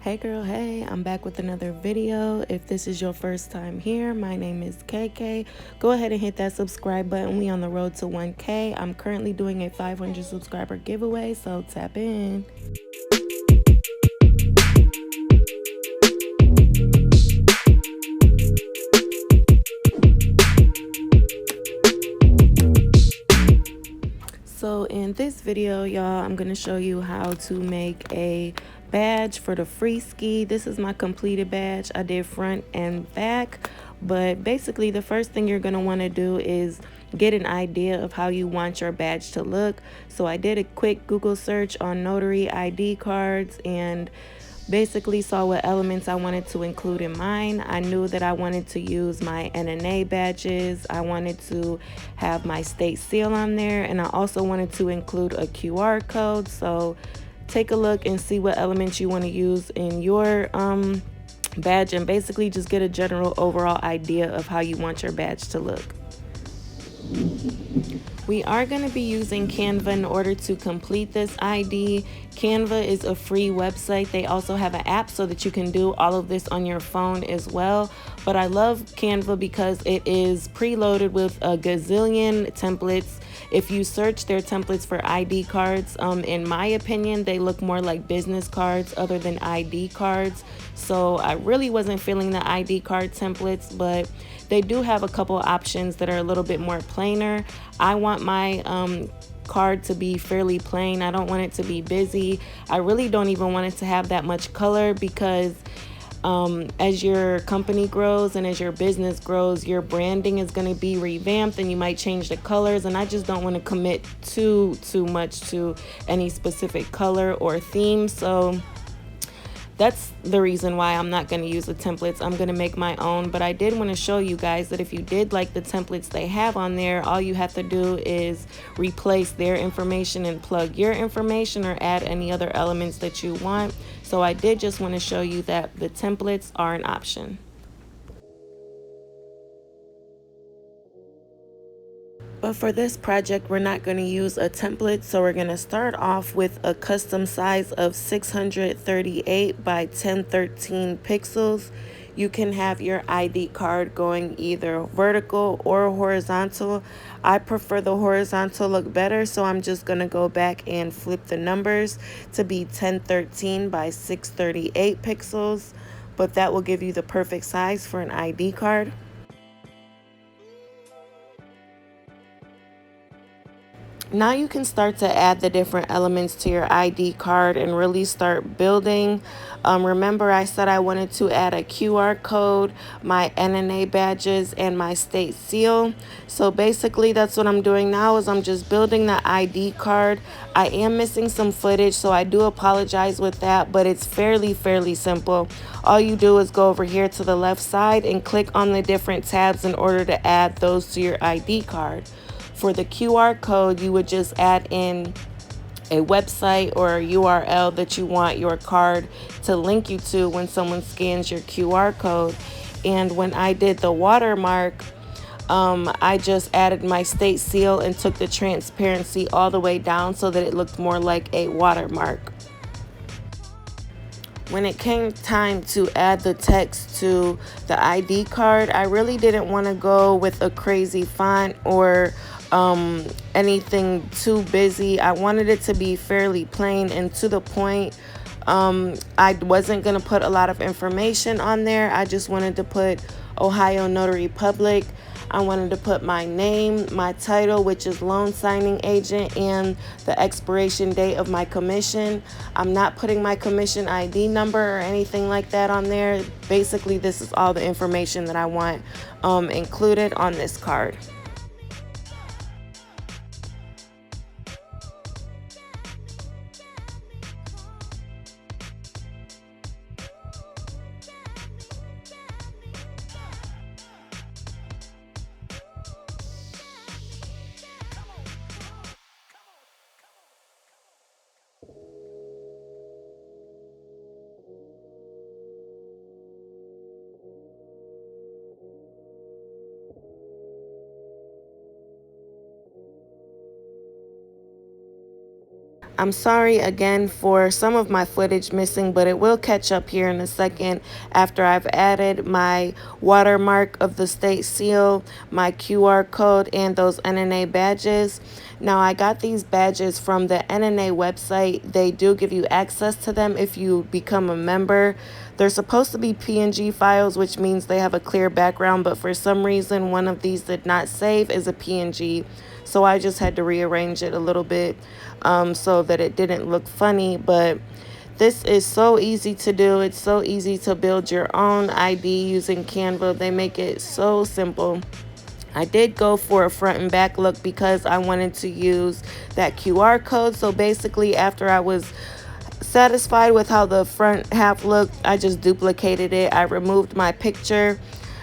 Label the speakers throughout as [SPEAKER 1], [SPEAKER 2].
[SPEAKER 1] Hey girl, hey, I'm back with another video. If this is your first time here, my name is KK. Go ahead and hit that subscribe button. We on the road to 1K. I'm currently doing a 500 subscriber giveaway, so tap in. So in this video, y'all, I'm going to show you how to make a badge for the free ski. This is my completed badge. I did front and back, but basically the first thing you're going to want to do is get an idea of how you want your badge to look. So I did a quick Google search on notary ID cards and basically saw what elements I wanted to include in mine. I knew that I wanted to use my NNA badges. I wanted to have my state seal on there, and I also wanted to include a QR code. So take a look and see what elements you want to use in your badge, and basically just get a general overall idea of how you want your badge to look. We are going to be using Canva in order to complete this ID. Canva is a free website. They also have an app so that you can do all of this on your phone as well. But I love Canva because it is preloaded with a gazillion templates. If you search their templates for ID cards, in my opinion, they look more like business cards other than ID cards. So I really wasn't feeling the ID card templates, but they do have a couple options that are a little bit more plainer. I want my card to be fairly plain. I don't want it to be busy. I really don't even want it to have that much color because as your company grows and as your business grows, your branding is going to be revamped and you might change the colors, and I just don't want to commit too much to any specific color or theme. So that's the reason why I'm not going to use the templates. I'm going to make my own, but I did want to show you guys that if you did like the templates they have on there, all you have to do is replace their information and plug your information or add any other elements that you want. So I did just want to show you that the templates are an option. But for this project, we're not going to use a template, so we're going to start off with a custom size of 638 by 1013 pixels. You can have your ID card going either vertical or horizontal. I prefer the horizontal look better, so I'm just going to go back and flip the numbers to be 1013 by 638 pixels, but that will give you the perfect size for an ID card. Now you can start to add the different elements to your ID card and really start building. Remember I said I wanted to add a QR code, my NNA badges, and my state seal. So basically that's what I'm doing now is I'm just building the ID card. I am missing some footage, so I do apologize with that, but it's fairly simple. All you do is go over here to the left side and click on the different tabs in order to add those to your ID card. For the QR code, you would just add in a website or a URL that you want your card to link you to when someone scans your QR code. And when I did the watermark, I just added my state seal and took the transparency all the way down so that it looked more like a watermark. When it came time to add the text to the ID card, I really didn't want to go with a crazy font or anything too busy. I wanted it to be fairly plain and to the point. I wasn't going to put a lot of information on there. I just wanted to put Ohio Notary Public. I wanted to put my name, my title, which is loan signing agent, and the expiration date of my commission. I'm not putting my commission ID number or anything like that on there. Basically, this is all the information that I want included on this card. I'm sorry again for some of my footage missing, but it will catch up here in a second after I've added my watermark of the state seal, my QR code, and those NNA badges. Now, I got these badges from the NNA website. They do give you access to them if you become a member. They're supposed to be PNG files, which means they have a clear background, but for some reason, one of these did not save as a PNG. So I just had to rearrange it a little bit so that it didn't look funny. But this is so easy to do. It's so easy to build your own ID using Canva. They make it so simple. I did go for a front and back look because I wanted to use that QR code. So basically, after I was satisfied with how the front half looked, I just duplicated it. I removed my picture.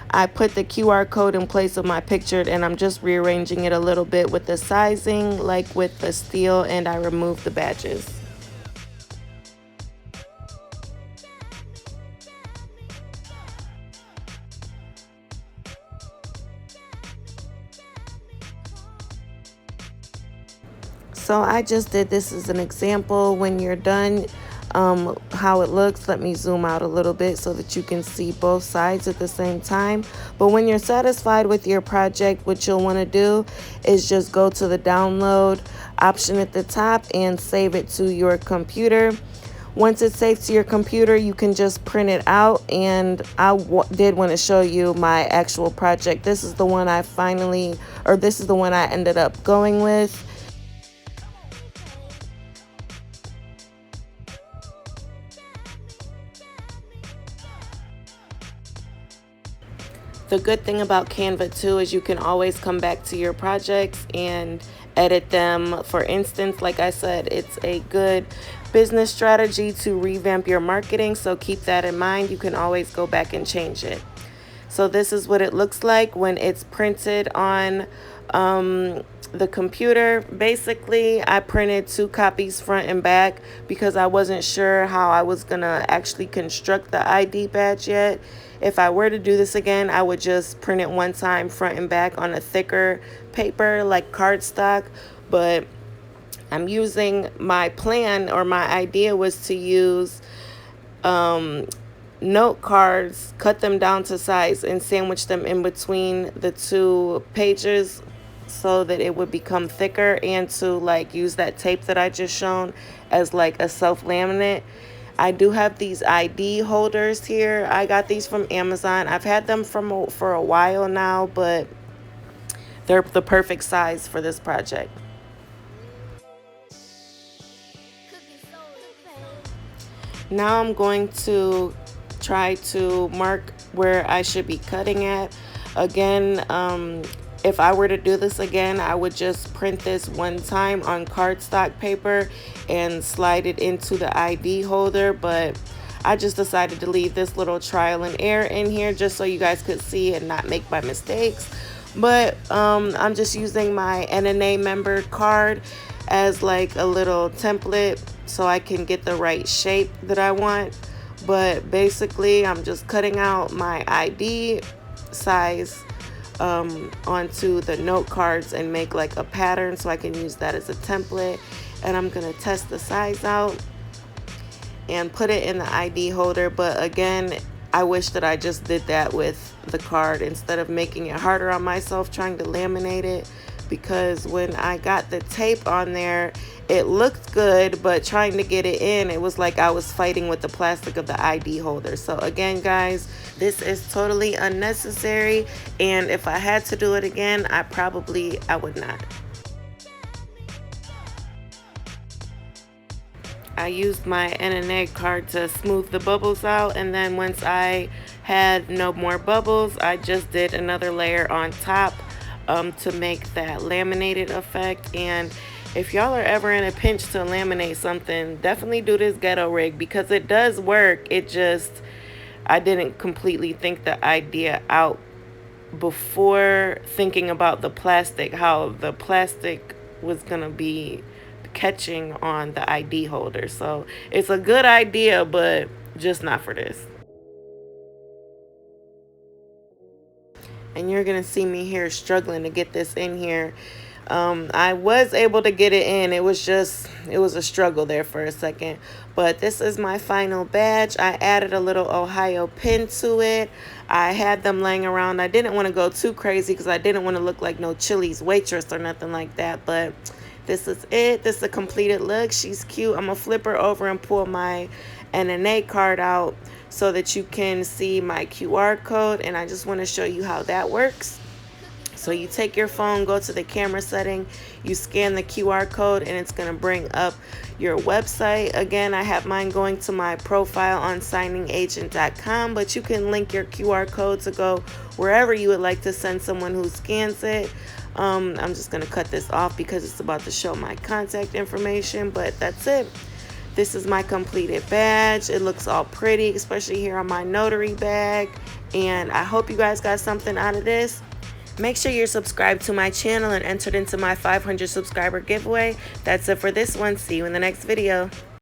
[SPEAKER 1] I put the QR code in place of my picture, and I'm just rearranging it a little bit with the sizing, like with the steel, and I removed the badges. So I just did this as an example. When you're done, how it looks, let me zoom out a little bit so that you can see both sides at the same time. But when you're satisfied with your project, what you'll want to do is just go to the download option at the top and save it to your computer. Once it's saved to your computer, you can just print it out, and I did want to show you my actual project. This is the one this is the one I ended up going with. The good thing about Canva too is you can always come back to your projects and edit them. For instance, like I said, it's a good business strategy to revamp your marketing, so keep that in mind. You can always go back and change it. So this is what it looks like when it's printed on the computer. Basically, I printed 2 copies front and back because I wasn't sure how I was gonna actually construct the ID badge yet. If I were to do this again, I would just print it one time front and back on a thicker paper like cardstock. But I'm using my plan, or my idea was to use note cards, cut them down to size, and sandwich them in between the 2 pages so that it would become thicker, and to like use that tape that I just shown as like a self laminate. I do have these ID holders here. I got these from Amazon. I've had them for a while now, but they're the perfect size for this project. Now I'm going to try to mark where I should be cutting at. Again, if I were to do this again, I would just print this one time on cardstock paper and slide it into the ID holder. But I just decided to leave this little trial and error in here just so you guys could see and not make my mistakes. But I'm just using my NNA member card as like a little template so I can get the right shape that I want. But basically, I'm just cutting out my ID size onto the note cards and make like a pattern so I can use that as a template. And I'm gonna test the size out and put it in the ID holder. But again, I wish that I just did that with the card instead of making it harder on myself trying to laminate it, because when I got the tape on there, it looked good, but trying to get it in, it was like I was fighting with the plastic of the ID holder. So again, guys, this is totally unnecessary, and if I had to do it again, I would not. I used my NNA card to smooth the bubbles out, and then once I had no more bubbles, I just did another layer on top to make that laminated effect. And if y'all are ever in a pinch to laminate something, definitely do this ghetto rig because it does work. I didn't completely think the idea out before thinking about the plastic, how the plastic was gonna be catching on the ID holder. So it's a good idea, but just not for this. And you're gonna see me here struggling to get this in here. I was able to get it in. It was a struggle there for a second. But this is my final badge. I added a little Ohio pin to it. I had them laying around. I didn't want to go too crazy because I didn't want to look like no Chili's waitress or nothing like that. But this is it. This is a completed look. She's cute. I'm going to flip her over and pull my NNA card out so that you can see my QR code. And I just want to show you how that works. So you take your phone, go to the camera setting, you scan the QR code, and it's going to bring up your website. Again, I have mine going to my profile on signingagent.com, but you can link your QR code to go wherever you would like to send someone who scans it. I'm just going to cut this off because it's about to show my contact information, but that's it. This is my completed badge. It looks all pretty, especially here on my notary bag, and I hope you guys got something out of this. Make sure you're subscribed to my channel and entered into my 500 subscriber giveaway. That's it for this one. See you in the next video.